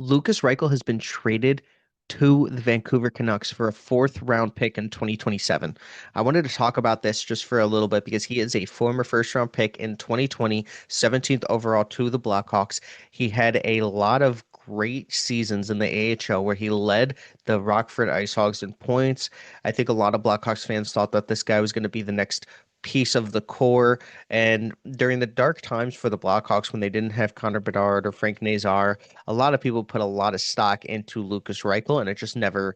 Lukas Reichel has been traded to the Vancouver Canucks for a fourth round pick in 2027. I wanted to talk about this just for a little bit because he is a former first round pick in 2020, 17th overall to the Blackhawks. He had a lot of great seasons in the AHL where he led the Rockford IceHogs in points. I think a lot of Blackhawks fans thought that this guy was going to be the next piece of the core. And during the dark times for the Blackhawks when they didn't have Connor Bedard or Frank Nazar, a lot of people put a lot of stock into Lukas Reichel, and it just never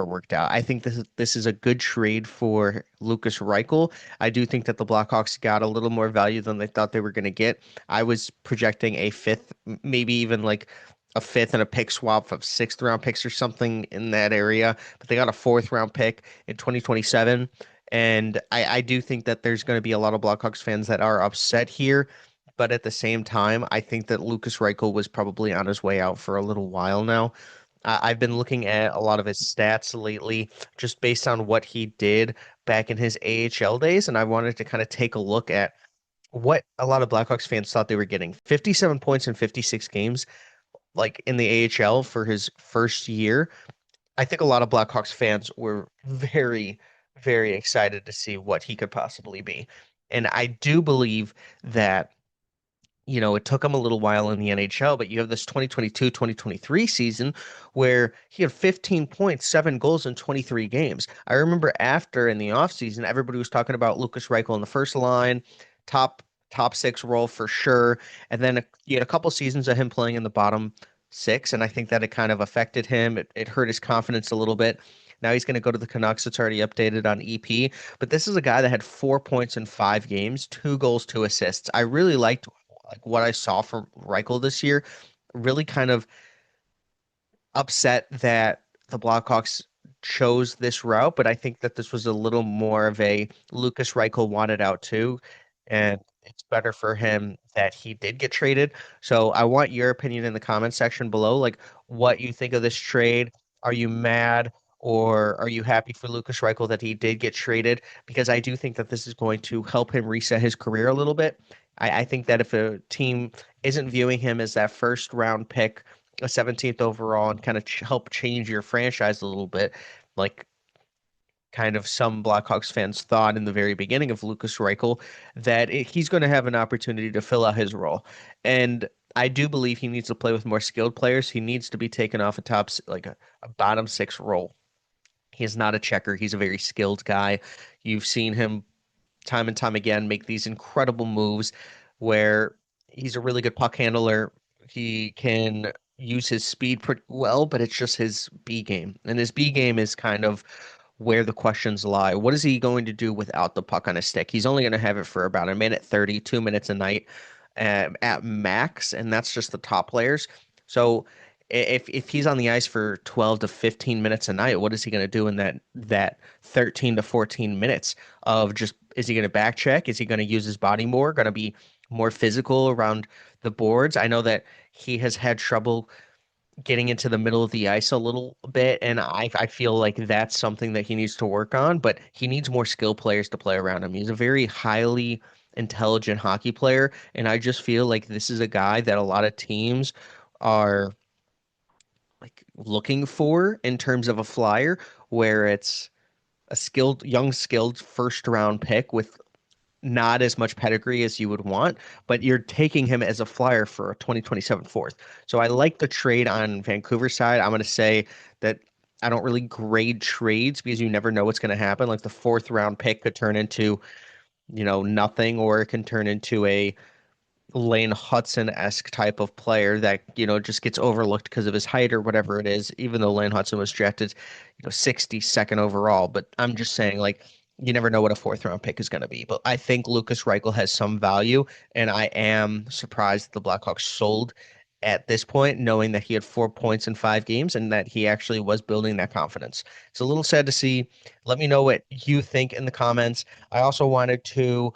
worked out. I think this is a good trade for Lukas Reichel. I do think that the Blackhawks got a little more value than they thought they were going to get. I was projecting a fifth, maybe even like a fifth and a pick swap of sixth round picks or something in that area, but they got a fourth round pick in 2027. And I do think that there's going to be a lot of Blackhawks fans that are upset here. But at the same time, I think that Lukas Reichel was probably on his way out for a little while now. I've been looking at a lot of his stats lately, just based on what he did back in his AHL days, and I wanted to kind of take a look at what a lot of Blackhawks fans thought they were getting. 57 points in 56 games, like in the AHL for his first year. I think a lot of Blackhawks fans were very, very excited to see what he could possibly be. And I do believe that it took him a little while in the NHL, but you have this 2022-2023 season where he had 15 points, 7 goals in 23 games. I remember after in the offseason, everybody was talking about Lukas Reichel in the first line, top top six role for sure. And then you had a couple seasons of him playing in the bottom six, and I think that it kind of affected him. It hurt his confidence a little bit. Now he's going to go to the Canucks. It's already updated on EP. But this is a guy that had 4 points in 5 games, 2 goals, 2 assists. I really liked what I saw from Reichel this year. Really kind of upset that the Blackhawks chose this route, but I think that this was a little more of a Lukas Reichel wanted out too, and it's better for him that he did get traded. So I want your opinion in the comment section below, like what you think of this trade. Are you mad? Or are you happy for Lukas Reichel that he did get traded? Because I do think that this is going to help him reset his career a little bit. I think that if a team isn't viewing him as that first round pick, a 17th overall, and kind of help change your franchise a little bit, like kind of some Blackhawks fans thought in the very beginning of Lukas Reichel, that he's going to have an opportunity to fill out his role. And I do believe he needs to play with more skilled players. He needs to be taken off like a bottom six role. He's not a checker. He's a very skilled guy. You've seen him time and time again make these incredible moves where he's a really good puck handler. He can use his speed pretty well, but it's just his B game. And his B game is kind of where the questions lie. What is he going to do without the puck on his stick? He's only going to have it for about a minute 30, 2 minutes a night at max, and that's just the top players. So if he's on the ice for 12 to 15 minutes a night, what is he going to do in that 13 to 14 minutes of just is he going to back check? Is he going to use his body more? Going to be more physical around the boards? I know that he has had trouble getting into the middle of the ice a little bit, and I feel like that's something that he needs to work on, but he needs more skill players to play around him. He's a very highly intelligent hockey player, and I just feel like this is a guy that a lot of teams are like looking for in terms of a flyer, where it's a young skilled first round pick with not as much pedigree as you would want, but you're taking him as a flyer for a 2027 fourth. So I like the trade on Vancouver side. I'm going to say that I don't really grade trades because you never know what's going to happen. Like the fourth round pick could turn into, nothing, or it can turn into a Lane Hudson-esque type of player that, just gets overlooked because of his height or whatever it is, even though Lane Hudson was drafted, 62nd overall. But I'm just saying, like, you never know what a fourth round pick is going to be. But I think Lukas Reichel has some value, and I am surprised that the Blackhawks sold at this point, knowing that he had 4 points in 5 games and that he actually was building that confidence. It's a little sad to see. Let me know what you think in the comments. I also wanted to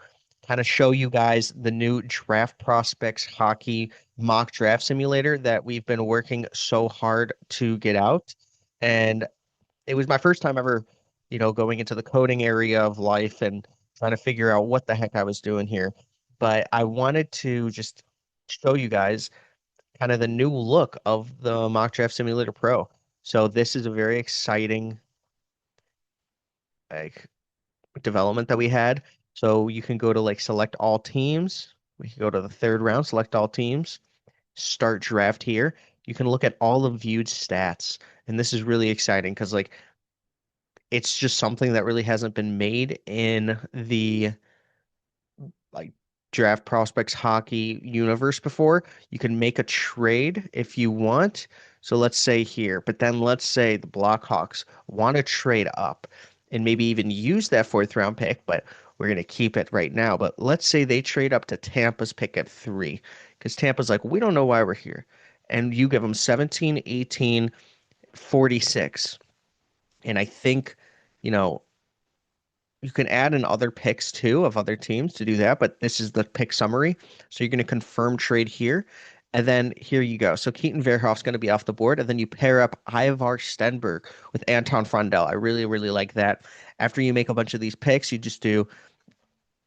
kind of show you guys the new Draft Prospects Hockey mock draft simulator that we've been working so hard to get out. And it was my first time ever, going into the coding area of life and trying to figure out what the heck I was doing here. But I wanted to just show you guys kind of the new look of the Mock Draft Simulator Pro. So this is a very exciting like development that we had. So you can go to like select all teams. We can go to the third round, select all teams, start draft here. You can look at all the viewed stats. And this is really exciting because like it's just something that really hasn't been made in the like draft prospects hockey universe before. You can make a trade if you want. So let's say here, but then let's say the Blackhawks want to trade up and maybe even use that fourth round pick, but we're going to keep it right now. But let's say they trade up to Tampa's pick at 3 because Tampa's like, we don't know why we're here. And you give them 17, 18, 46. And I think, you know, you can add in other picks too of other teams to do that, but this is the pick summary. So you're going to confirm trade here. And then here you go. So Keaton Verhoff's going to be off the board. And then you pair up Ivar Stenberg with Anton Frondell. I really, really like that. After you make a bunch of these picks, you just do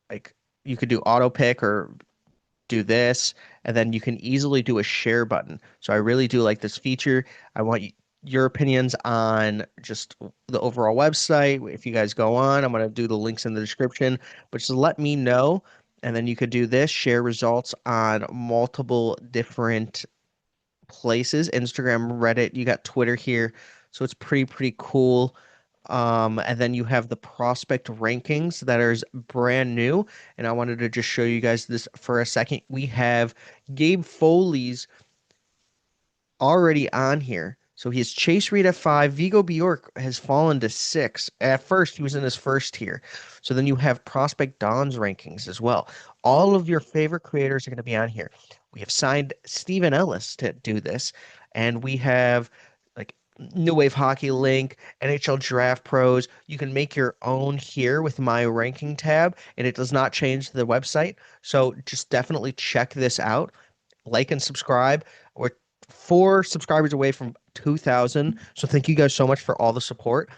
like you could do auto pick or do this, and then you can easily do a share button. So I really do like this feature. I want your opinions on just the overall website. If you guys go on, I'm going to do the links in the description, but just let me know. And then you could do this, share results on multiple different places, Instagram, Reddit, you got Twitter here. So it's pretty cool. And then you have the prospect rankings that are brand new. And I wanted to just show you guys this for a second. We have Gabe Foley's already on here. So he has Chase Reed at 5. Vigo Bjork has fallen to 6. At first, he was in his first tier. So then you have Prospect Don's rankings as well. All of your favorite creators are going to be on here. We have signed Steven Ellis to do this. And we have like New Wave Hockey Link, NHL Draft Pros. You can make your own here with my ranking tab, and it does not change the website. So just definitely check this out. Like and subscribe. We're 4 subscribers away from 2,000. So thank you guys so much for all the support.